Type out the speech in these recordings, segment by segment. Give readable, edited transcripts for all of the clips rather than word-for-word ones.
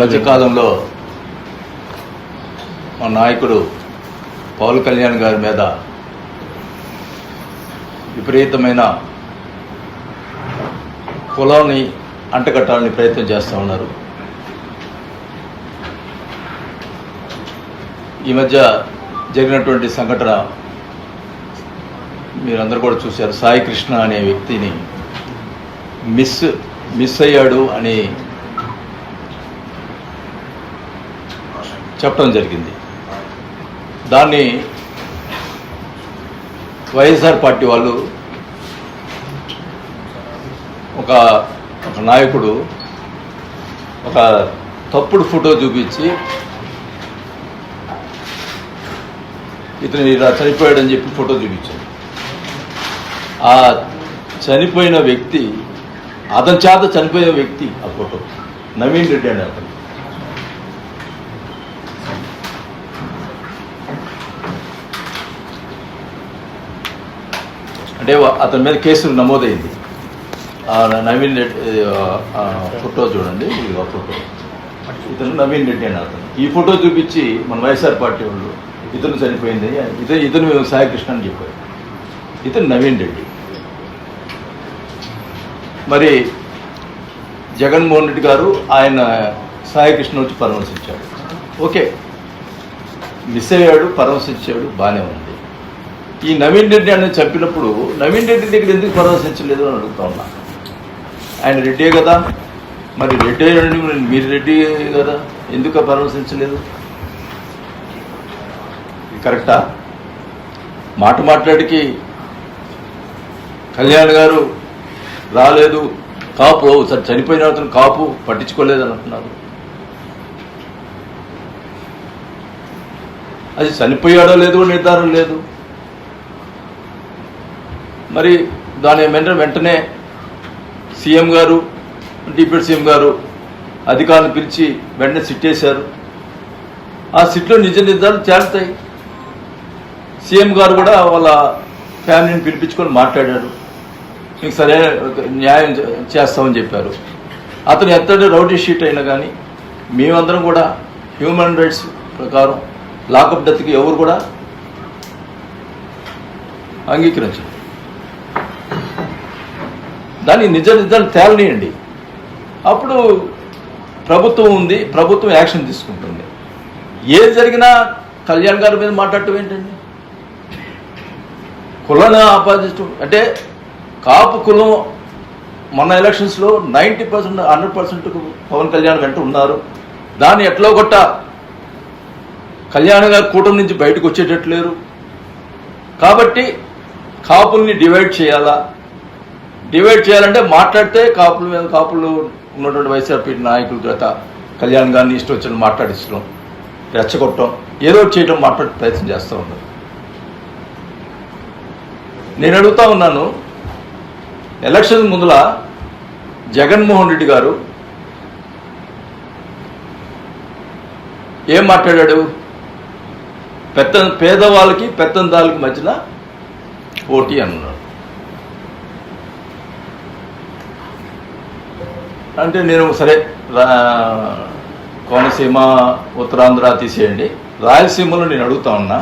మధ్యకాలంలో మా నాయకుడు పవన్ కళ్యాణ్ గారి మీద విపరీతమైన కులాన్ని అంటగట్టాలని ప్రయత్నం చేస్తూ ఉన్నారు. ఈ మధ్య జరిగినటువంటి సంఘటన మీరందరూ కూడా చూశారు. సాయి కృష్ణ అనే వ్యక్తిని మిస్ అయ్యాడు అని చెప్పడం జరిగింది. దాన్ని వైఎస్ఆర్ పార్టీ వాళ్ళు ఒక నాయకుడు ఒక తప్పుడు ఫోటో చూపించి ఇతను ఇలా చనిపోయాడని చెప్పి ఫోటో చూపించాడు. ఆ చనిపోయిన వ్యక్తి అతని చేత చనిపోయిన వ్యక్తి ఆ ఫోటో నవీన్ రెడ్డి అనే అతను. అంటే అతని మీద కేసు నమోదైంది. నవీన్ రెడ్డి ఫోటో చూడండి, ఇది ఆ ఫోటో. ఇతను నవీన్ రెడ్డి అని అతను. ఈ ఫోటో చూపించి మన వైఎస్ఆర్ పార్టీ వాళ్ళు ఇతను చనిపోయింది, ఇతను సాయి కృష్ణ అని చెప్పారు. ఇతను నవీన్ రెడ్డి. మరి జగన్మోహన్ రెడ్డి గారు ఆయన సాయి కృష్ణ వచ్చి పరామర్శించాడు. ఓకే, మిస్ అయ్యాడు, పరామర్శించాడు, బాగానే ఉంది. ఈ నవీన్ రెడ్డి అని చెప్పినప్పుడు నవీన్ రెడ్డి దగ్గర ఎందుకు పరామర్శించలేదు అని అడుగుతా ఉన్నా. ఆయన రెడ్డే కదా, మరి రెడ్డి అయ్యాడు, మీరు రెడ్డి కదా, ఎందుకు పరామర్శించలేదు? కరెక్టా? మాట్లాడికి కళ్యాణ్ గారు రాలేదు, కాపు చనిపోయిన అతను కాపు పట్టించుకోలేదని అంటున్నారు. అది చనిపోయాడో లేదో నిర్ధారణ లేదు. మరి దాని వెంటనే సీఎం గారు, డిప్యూటీ సీఎం గారు అధికారులను పిలిచి వెంటనే సిట్ వేశారు. ఆ సిట్లో నిజ నిర్ధారణ తేలుతాయి. సీఎం గారు కూడా వాళ్ళ ఫ్యామిలీని పిలిపించుకొని మాట్లాడాడు. మీకు సరైన న్యాయం చేస్తామని చెప్పారు. అతను ఎత్తడి రౌడీ షీట్ అయినా కానీ మేమందరం కూడా హ్యూమన్ రైట్స్ ప్రకారం లాకప్ డెత్కి ఎవరు కూడా అంగీకరించరు. దాన్ని నిజ నిర్ధారణ తేలనియండి. అప్పుడు ప్రభుత్వం ఉంది, ప్రభుత్వం యాక్షన్ తీసుకుంటుంది. ఏది జరిగినా కళ్యాణ్ గారి మీద మాట్లాడటం ఏంటండి? కులాన్ని ఆపాదించడం అంటే కాపు కులం మొన్న ఎలక్షన్స్లో 90% 100% పవన్ కళ్యాణ్ వెంట ఉన్నారు. దాన్ని ఎట్లా కొట్ట కళ్యాణ్ గారు కూటమి నుంచి బయటకు వచ్చేటట్లేరు. కాబట్టి కాపుల్ని డివైడ్ చేయాలంటే మాట్లాడితే కాపులు ఉన్నటువంటి వైఎస్ఆర్పీ నాయకుల చేత కళ్యాణ్ గారిని ఇష్టం వచ్చిన మాట్లాడించడం, రెచ్చగొట్టడం, ఏదో చేయడం మాట్లాడే ప్రయత్నం చేస్తూ ఉన్నారు. నేను అడుగుతా ఉన్నాను, ఎలక్షన్ ముందుల జగన్మోహన్ రెడ్డి గారు ఏం మాట్లాడాడు? పేదవాళ్ళకి పెత్తందారులకి మధ్యన పోటీ అన్నాడు. అంటే నేను సరే కోనసీమ ఉత్తరాంధ్ర తీసేయండి, రాయలసీమలో నేను అడుగుతా ఉన్నా,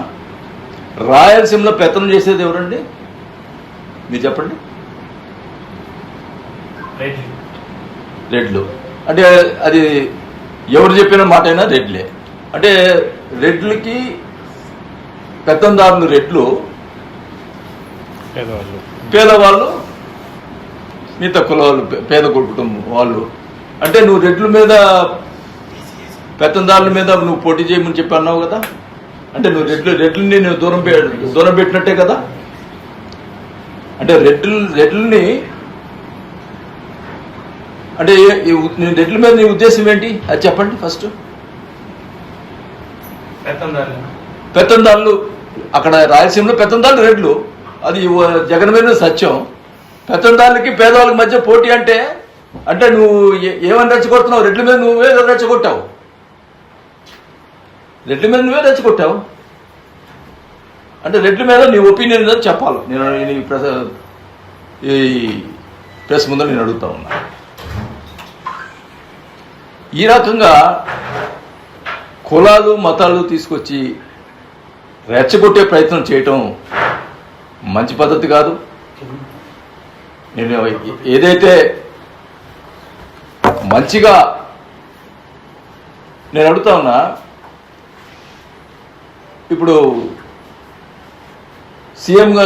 రాయలసీమలో పెత్తనం చేసేది ఎవరండి? మీరు చెప్పండి. రెడ్లు. అంటే అది ఎవరు చెప్పిన మాట అయినా రెడ్లే. అంటే రెడ్లకి పెత్తందారులు రెడ్లు, పేదవాళ్ళు మిగతా కులవాళ్ళు, పేద కుటుంబం వాళ్ళు. అంటే నువ్వు రెడ్ల మీద పెత్తందారుల మీద నువ్వు పోటీ చేయమని చెప్పి అన్నావు కదా. అంటే నువ్వు రెడ్లని నువ్వు దూరం పెట్టినట్టే కదా. అంటే రెడ్లని అంటే రెడ్ల మీద నీ ఉద్దేశం ఏంటి? అది చెప్పండి ఫస్ట్. పెత్తందారులు అక్కడ రాయలసీమలో పెత్తందారులు రెడ్లు, అది జగన్ మీద సత్యం. పెత్తందారులకి పేదవాళ్ళకి మధ్య పోటీ అంటే నువ్వు ఏమని రెచ్చగొడుతున్నావు? రెడ్ల మీద నువ్వే రెచ్చగొట్టావు. అంటే రెడ్ల మీద నీ ఒపీనియన్ ఏదో చెప్పాలి. నేను ఈ ప్రెస్ ముందు నేను అడుగుతా ఉన్నా. ఈ రకంగా కులాలు మతాలు తీసుకొచ్చి రెచ్చగొట్టే ప్రయత్నం చేయటం మంచి పద్ధతి కాదు. నేను ఏదైతే మంచిగా నేను అడుగుతా ఉన్నా, ఇప్పుడు సీఎంగా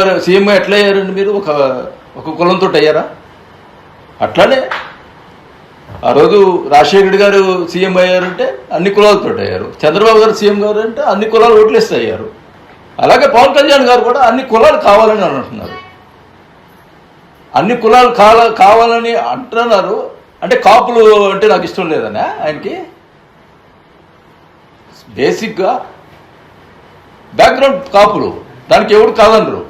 ఎట్లా అయ్యారండి మీరు? ఒక కులంతో అయ్యారా? అట్లానే ఆ రోజు రాజశేఖర రెడ్డి గారు సీఎం అయ్యారంటే అన్ని కులాలతో అయ్యారు. చంద్రబాబు గారు సీఎం గారు అంటే అన్ని కులాలు ఓట్లేస్తే అయ్యారు. అలాగే పవన్ కళ్యాణ్ గారు కూడా అన్ని కులాలు కావాలని అంటున్నారు. అన్ని కులాలు కావాలని అంటున్నారు. అంటే కాపులు అంటే నాకు ఇష్టం లేదనా ఆయనకి? బేసిక్గా బ్యాక్గ్రౌండ్ కాపులు, దానికి ఎవరు కాదనరు.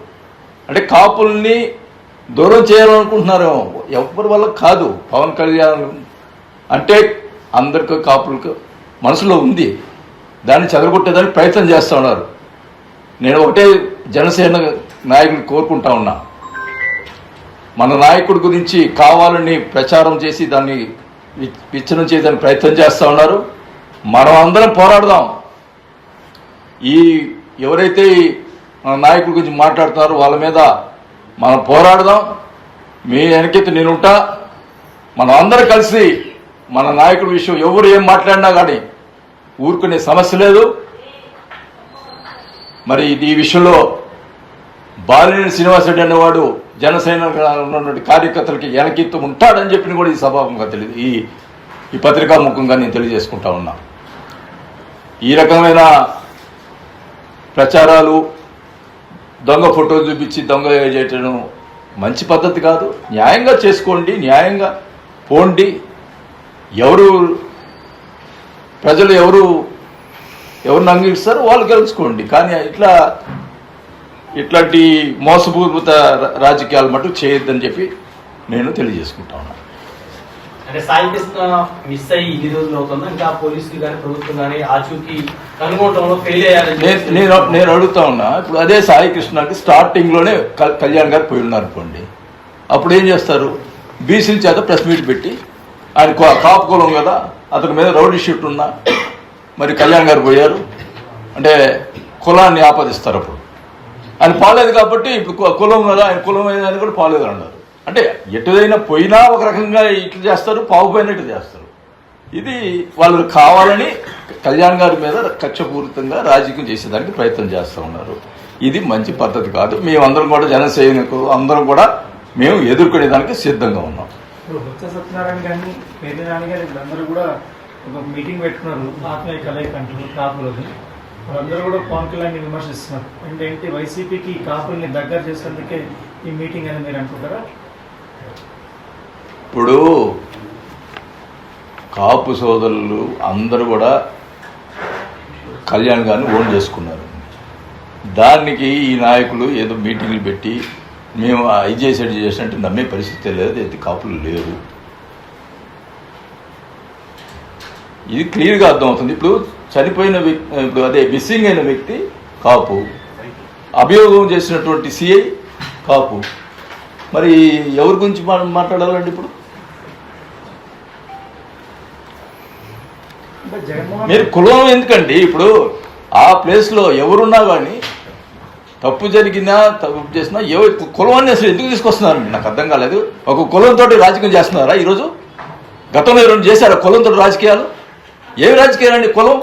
అంటే కాపుల్ని దూరం చేయాలనుకుంటున్నారు, ఎవరి వల్ల కాదు. పవన్ కళ్యాణ్ అంటే అందరికీ కాపులకు మనసులో ఉంది, దాన్ని చెదరగొట్టేదానికి ప్రయత్నం చేస్తూ ఉన్నారు. నేను ఒకటే జనసేన నాయకుడిని కోరుకుంటా ఉన్నా, మన నాయకుడి గురించి కావాలని ప్రచారం చేసి దాన్ని విచ్ఛిన్నం చేయడానికి ప్రయత్నం చేస్తూ ఉన్నారు. మనం అందరం పోరాడదాం. ఈ ఎవరైతే మన నాయకుడి గురించి మాట్లాడుతున్నారో వాళ్ళ మీద మనం పోరాడదాం. మీ వెనకైతే నేనుంటా. మనం అందరం కలిసి మన నాయకుడి విషయం ఎవరు ఏం మాట్లాడినా కానీ ఊరుకునే సమస్య లేదు. మరి ఈ విషయంలో బాలినేని శ్రీనివాసరెడ్డి అనేవాడు జనసేన ఉన్నటువంటి కార్యకర్తలకి వెనకెత్తు ఉంటాడని చెప్పిన కూడా ఈ సభాముఖంగా తెలియదు, ఈ పత్రికా ముఖంగా నేను తెలియజేసుకుంటా ఉన్నా. ఈ రకమైన ప్రచారాలు, దొంగ ఫోటోలు చూపించి దొంగ చేయటం మంచి పద్ధతి కాదు. న్యాయంగా చేసుకోండి, న్యాయంగా పోండి. ప్రజలు ఎవరిని అంగీకరిస్తారో వాళ్ళు గెలుచుకోండి. కానీ ఇట్లాంటి మోసపూరిత రాజకీయాలు మటుకు చేయొద్దని చెప్పి నేను తెలియజేసుకుంటా ఉన్నాను. అంటే సాయి కృష్ణ మిస్ అయ్యి ఇన్ని రోజులు అవుతుందా? ఇంకా పోలీసులు కానీ ప్రభుత్వం కానీ ఆచూకీ కనుగొనడంలో ఫెయిల్ అయ్యారని నేను అడుగుతా ఉన్నా. ఇప్పుడు అదే సాయి కృష్ణకి స్టార్టింగ్లోనే కళ్యాణ్ గారు పోయి ఉన్నారు అనుకోండి, అప్పుడు ఏం చేస్తారు? బీసీల చేత ప్రెస్ మీట్ పెట్టి, ఆయన కాపు కులం కదా, అతని మీద రౌడీ షీట్ ఉన్నా మరి కళ్యాణ్ గారు పోయారు అంటే కులాన్ని ఆపాదిస్తారు. అప్పుడు ఆయన పాలేదు కాబట్టి ఇప్పుడు కులం కదా, ఆయన కులం ఏదని కూడా పాలేదు అన్నారు. అంటే ఎటుదైనా పోయినా ఒక రకంగా ఇట్లు చేస్తారు, పావుపోయినట్టు చేస్తారు. ఇది వాళ్ళు కావాలని కళ్యాణ్ గారి మీద కక్షపూరితంగా రాజకీయం చేసేదానికి ప్రయత్నం చేస్తూ ఉన్నారు. ఇది మంచి పద్ధతి కాదు. మేమందరం కూడా జనసైనికులు అందరం కూడా మేము ఎదుర్కొనేదానికి సిద్ధంగా ఉన్నాం. బొత్స సత్యనారాయణ గారిని, పేర్ని రాణి గారు వీళ్ళందరూ కూడా ఒక మీటింగ్ పెట్టుకున్నారు, ఆత్మీయ కలయిక అంటారు కాపులని. వాళ్ళందరూ కూడా పవన్ కళ్యాణ్ విమర్శిస్తున్నారు. అంటే ఏంటి, వైసీపీకి కాపుల్ని దగ్గర చేసేందుకే ఈ మీటింగ్ అని మీరు అనుకుంటారా? ఇప్పుడు కాపు సోదరులు అందరూ కూడా కళ్యాణ్ గారిని ఓన్ చేసుకున్నారు. దానికి ఈ నాయకులు ఏదో మీటింగ్లు పెట్టి మేము ఐజేసెడ్ చేసినట్టు నమ్మే పరిస్థితి లేదు. అయితే కాపులు లేరు, ఇది క్లియర్గా అర్థమవుతుంది. ఇప్పుడు చనిపోయిన వ్యక్తి, ఇప్పుడు అదే మిస్సింగ్ అయిన వ్యక్తి కాపు, అభియోగం చేసినటువంటి సిఐ కాపు. మరి ఎవరి గురించి మాట్లాడాలండి? ఇప్పుడు మీరు కులం ఎందుకండి? ఇప్పుడు ఆ ప్లేస్లో ఎవరున్నా కానీ తప్పు జరిగినా తప్పు చేసినా కులాన్ని అసలు ఎందుకు తీసుకొస్తున్నారండి? నాకు అర్థం కాలేదు. ఒక కులంతో రాజకీయం చేస్తున్నారా ఈరోజు? గతంలో ఎవరైనా చేశారా కులంతో రాజకీయాలు? ఏమి రాజకీయాలండి? కులం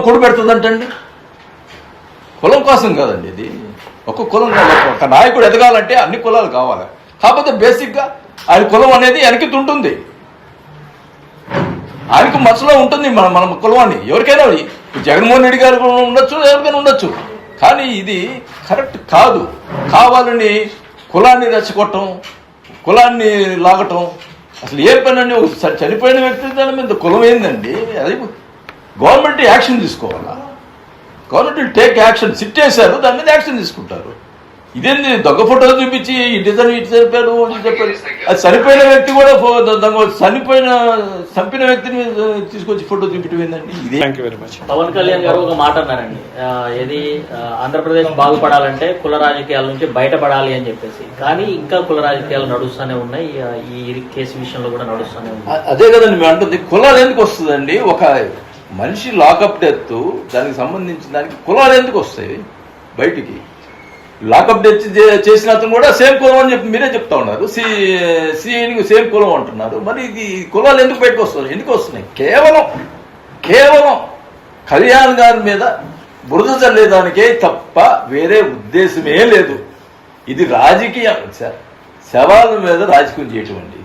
కూడు పెడుతుందంటండి. కులం కోసం కాదండి ఇది. ఒక కులం కాదు. ఒక నాయకుడు ఎదగాలంటే అన్ని కులాలు కావాలి. కాకపోతే బేసిక్గా ఆయన కులం అనేది వెనక్కి ఉంటుంది, ఆయనకు మనసులో ఉంటుంది మన కులవాన్ని. ఎవరికైనా జగన్మోహన్ రెడ్డి గారు ఉండొచ్చు, ఎవరికైనా ఉండొచ్చు. కానీ ఇది కరెక్ట్ కాదు. కావాలని కులాన్ని రెచ్చగొట్టడం, కులాన్ని లాగటం అసలు ఏ పని అండి? ఒకసారి చనిపోయిన వ్యక్తి దాని మీద కులం ఏందండి? అది గవర్నమెంట్ యాక్షన్ తీసుకోవాలా? Government take action. సిట్ చేశారు, దాని మీద యాక్షన్ తీసుకుంటారు. ఇదేంది దొంగ ఫోటోలు చూపించి ఇటు చనిపోయాడు చెప్పారు. అది చనిపోయిన వ్యక్తి కూడా చంపిన వ్యక్తిని తీసుకొచ్చి ఫోటో చూపించడం ఏందండి? ఇదే. Thank you very much. Pawan Kalyan garu ఒక మాట అన్నారండి, ఏది ఆంధ్రప్రదేశ్ బాగుపడాలంటే కుల రాజకీయాల నుంచి బయటపడాలి అని చెప్పేసి. కానీ ఇంకా కుల రాజకీయాలు నడుస్తూనే ఉన్నాయి, ఈ కేసు విషయంలో కూడా నడుస్తూనే ఉన్నాయి. అదే కదండి మేము అంటుంది. కులాలు ఎందుకు వస్తుందండి? ఒక మనిషి లాకప్ డెత్ దానికి సంబంధించిన దానికి కులాలు ఎందుకు వస్తాయి బయటికి? లాకప్ డెత్ చేసిన అతను కూడా సేమ్ కులం అని చెప్పి మీరే చెప్తా ఉన్నారు. సిఐని సేమ్ కులం అంటున్నారు. మరి ఇది కులాలు ఎందుకు బయటకు వస్తున్నాయి? ఎందుకు వస్తున్నాయి? కేవలం కళ్యాణ్ గారి మీద బురద చల్లేదానికే తప్ప వేరే ఉద్దేశమే లేదు. ఇది రాజకీయం. శవాల మీద రాజకీయం చేయటం అండి.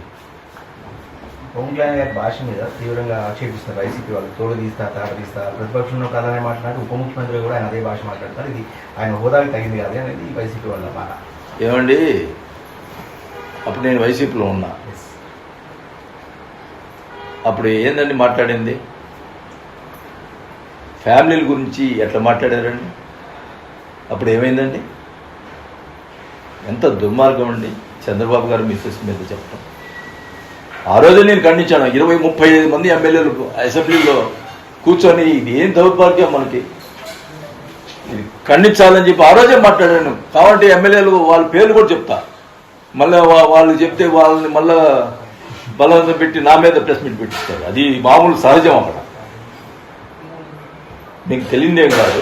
పవన్ కళ్యాణ్ గారి భాష మీద తీవ్రంగా ఆక్షేపిస్తున్నారు వైసీపీ వాళ్ళు. తోడు తీస్తా, తాట తీస్తా, ప్రతిపక్షంలో కథనే మాట్లాడి ఉప ముఖ్యమంత్రి కూడా ఆయన అదే భాష మాట్లాడతారు. ఇది ఆయన హోదాకి తగింది కాదు అనేది వైసీపీ వాళ్ళ మాట. ఏమండి, అప్పుడు నేను వైసీపీలో ఉన్నా. అప్పుడు ఏందండి మాట్లాడింది? ఫ్యామిలీల గురించి ఎట్లా మాట్లాడారండి? అప్పుడు ఏమైందండి? ఎంత దుర్మార్గం అండి చంద్రబాబు గారు మిస్సెస్ మీద చెప్పడం. ఆ రోజు నేను ఖండించాను. 20-35 మంది ఎమ్మెల్యేలు అసెంబ్లీలో కూర్చొని ఇది ఏం దౌర్భాగ్యం మనకి, ఇది ఖండించాలని చెప్పి ఆ రోజే మాట్లాడాను. కాబట్టి ఎమ్మెల్యేలు వాళ్ళ పేర్లు కూడా చెప్తా. మళ్ళీ వాళ్ళు చెప్తే వాళ్ళని మళ్ళా బలవంతం పెట్టి నా మీద ప్రెస్ మీట్ పెట్టిస్తారు. అది మామూలు సహజం. అక్కడ మీకు తెలియదేం కాదు.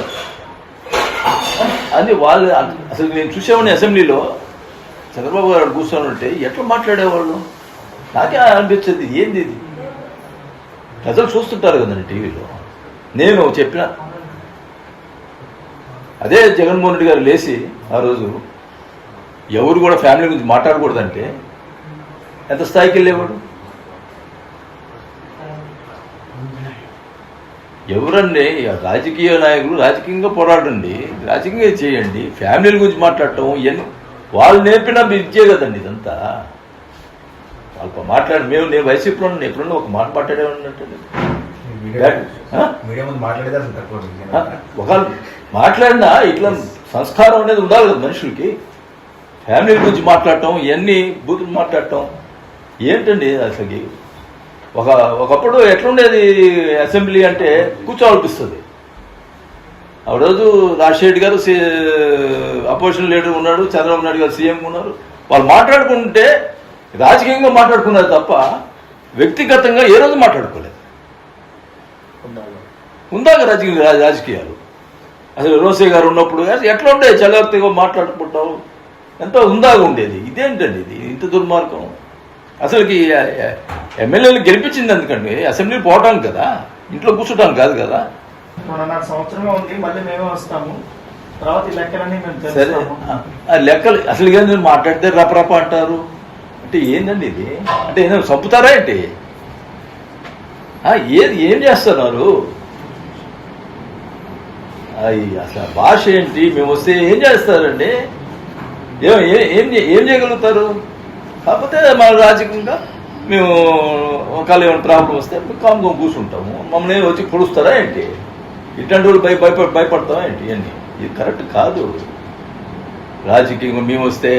అది వాళ్ళు అసలు నేను చూసేవాడిని అసెంబ్లీలో చంద్రబాబు గారు కూర్చొని ఉంటే ఎట్లా మాట్లాడేవాళ్ళు నాకే అనిపించేది. ఏంది ఇది? ప్రజలు చూస్తుంటారు కదండి టీవీలో. నేను చెప్పిన అదే జగన్మోహన్ రెడ్డి గారు లేచి ఆ రోజు ఎవరు కూడా ఫ్యామిలీ గురించి మాట్లాడకూడదంటే ఎంత స్థాయికి వెళ్ళేవాడు? ఎవరండి రాజకీయ నాయకులు రాజకీయంగా పోరాడండి, రాజకీయంగా చేయండి. ఫ్యామిలీల గురించి మాట్లాడటం ఇవన్నీ వాళ్ళు నేర్పిన విద్యే కదండి ఇదంతా. వాళ్ళ మాట్లాడి నేను వైసీపీలో ఎప్పుడన్నా ఒక మాట మాట్లాడేవాడినట్టు మీడియా ముందు మాట్లాడేది అసలు తక్కువ. ఒకళ్ళు మాట్లాడినా ఇట్లా సంస్కారం అనేది ఉండాలి కదా మనుషులకి. ఫ్యామిలీ గురించి మాట్లాడటం, ఇవన్నీ బూతులు మాట్లాడటం ఏంటండి అసలు? ఒకప్పుడు ఎట్లుండేది అసెంబ్లీ అంటే కూర్చోవాలనిపిస్తుంది. ఆ రోజు రాజశేఖర్ గారు అపోజిషన్ లీడర్ ఉన్నాడు, చంద్రబాబు నాయుడు గారు సీఎం ఉన్నారు. వాళ్ళు మాట్లాడుకుంటే రాజకీయంగా మాట్లాడుకున్నారు తప్ప వ్యక్తిగతంగా ఏ రోజు మాట్లాడుకోలేదు. ఉందాక రాజకీయాలు అసలు రోసే గారు ఉన్నప్పుడు ఎట్లా ఉండేది? చలవర్తిగా మాట్లాడుకుంటావు, ఎంతో ఉందాగా ఉండేది. ఇదేంటండి ఇది? ఇంత దుర్మార్గం. అసలుకి ఎమ్మెల్యేలు గెలిపించింది ఎందుకండి? అసెంబ్లీ పోవటానికి కదా, ఇంట్లో కూర్చోటానికి కాదు కదా. 2.5 సంవత్సరంగా ఉంది, మళ్ళీ మేమే వస్తాము. తర్వాత ఈ లెక్కలన్నీ మేము సరే, తెలుస్తాము. ఆ లెక్కలు అసలు ఏంటంటే మాట్లాడితే రపరప అంటారు. అంటే ఏందండి ఇది? అంటే ఏదైనా చంపుతారా ఏంటి? ఏం చేస్తున్నారు? అసలు భాష ఏంటి? మేము వస్తే ఏం చేస్తారండి? ఏం చేయగలుగుతారు? కాకపోతే మన రాజకీయంగా మేము ఒకవేళ ఏమైనా ప్రాబ్లం వస్తే కామ్గా కూర్చుంటాము. మమ్మల్ని వచ్చి పొడుస్తారా ఏంటి? ఇట్లాంటి వాళ్ళు భయపడతావా ఏంటి? ఇవన్నీ ఇది కరెక్ట్ కాదు. రాజకీయంగా మేము వస్తే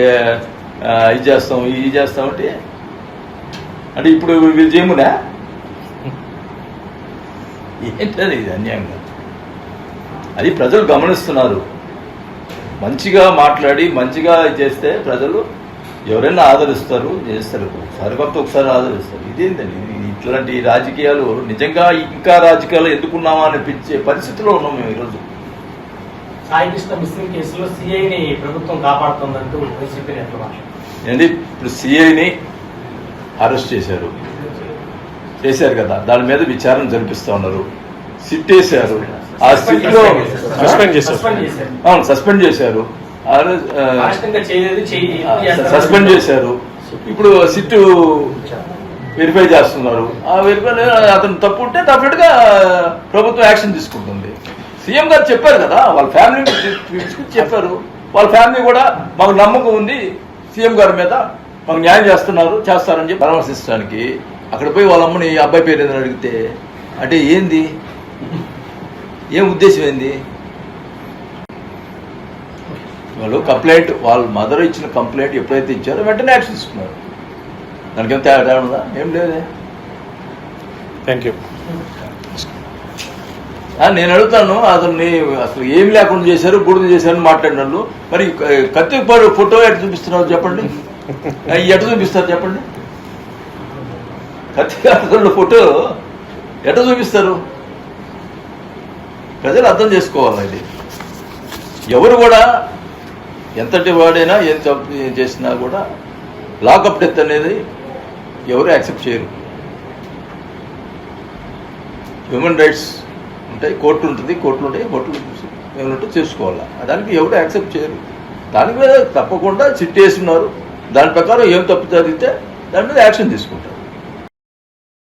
ఇది చేస్తాం అంటే ఇప్పుడు వీళ్ళు చేయమునా ఏంటది? ఇది అన్యాయంగా. అది ప్రజలు గమనిస్తున్నారు. మంచిగా మాట్లాడి మంచిగా చేస్తే ప్రజలు ఎవరైనా ఆదరిస్తారు, చేస్తారు. ఒకసారి ఆదరిస్తారు. ఇదేంటండి ఇట్లాంటి రాజకీయాలు? నిజంగా ఇంకా రాజకీయాలు ఎందుకున్నామా అనిపించే పరిస్థితిలో ఉన్నాం మేము ఈరోజు. సాయి కృష్ణ మిస్సింగ్ కేసులో సిఐని ప్రభుత్వం కాపాడుతుందంటూ వైసీపీ నేతలు మాట్లాడారు. ఏంటి ఇప్పుడు సిఐని అరెస్ట్ చేశారు కదా, దాని మీద విచారణ జరిపిస్తా ఉన్నారు. సిట్ వేశారు. ఆ సిట్ లో సస్పెండ్ చేశారు. సస్పెండ్ చేశారు. ఇప్పుడు సిట్ వెరిఫై చేస్తున్నారు. ఆ వెరిఫై అతను తప్పు ఉంటే డెఫినెట్గా ప్రభుత్వం యాక్షన్ తీసుకుంటుంది. సీఎం గారు చెప్పారు కదా, వాళ్ళ ఫ్యామిలీ చెప్పారు. వాళ్ళ ఫ్యామిలీ కూడా మాకు నమ్మకం ఉంది సీఎం గారి మీద, మాకు న్యాయం చేస్తారని చెప్పి పరామర్శించడానికి అక్కడ పోయి వాళ్ళ అమ్మని అబ్బాయి పేరు ఏదైనా అడిగితే అంటే ఏంది? ఏం ఉద్దేశం ఏంది? వాళ్ళు కంప్లైంట్ వాళ్ళ మదర్ ఇచ్చిన కంప్లైంట్ ఎప్పుడైతే ఇచ్చారో వెంటనే యాక్షన్ తీసుకున్నారు. దానికి ఏం తేడా ఉందా? ఏం లేదే. Thank you. నేను అడుగుతాను, అతన్ని అసలు ఏం లేకుండా చేశారు, బుడిద చేశారని మాట్లాడినాళ్ళు. మరి కత్తి ఫోటో ఎట్లా చూపిస్తున్నారు చెప్పండి? ఎట్లా చూపిస్తారు చెప్పండి? కత్తి ఫోటో ఎట్లా చూపిస్తారు? ప్రజలు అర్థం చేసుకోవాలి. ఇది ఎవరు కూడా ఎంతటి వాడైనా ఏం తప్పు చేసినా కూడా లాకప్ డెత్ అనేది ఎవరు యాక్సెప్ట్ చేయరు. హ్యూమన్ రైట్స్ ఉంటాయి, కోర్టు ఉంటుంది, కోర్టులు ఉంటాయి, కోర్టులు ఏమంటే చేసుకోవాలా. దానికి ఎవరు యాక్సెప్ట్ చేయరు. దాని మీద తప్పకుండా సిట్ వేస్తున్నారు. దాని ప్రకారం ఏం తప్పు జరిగితే దాని మీద యాక్షన్ తీసుకుంటారు.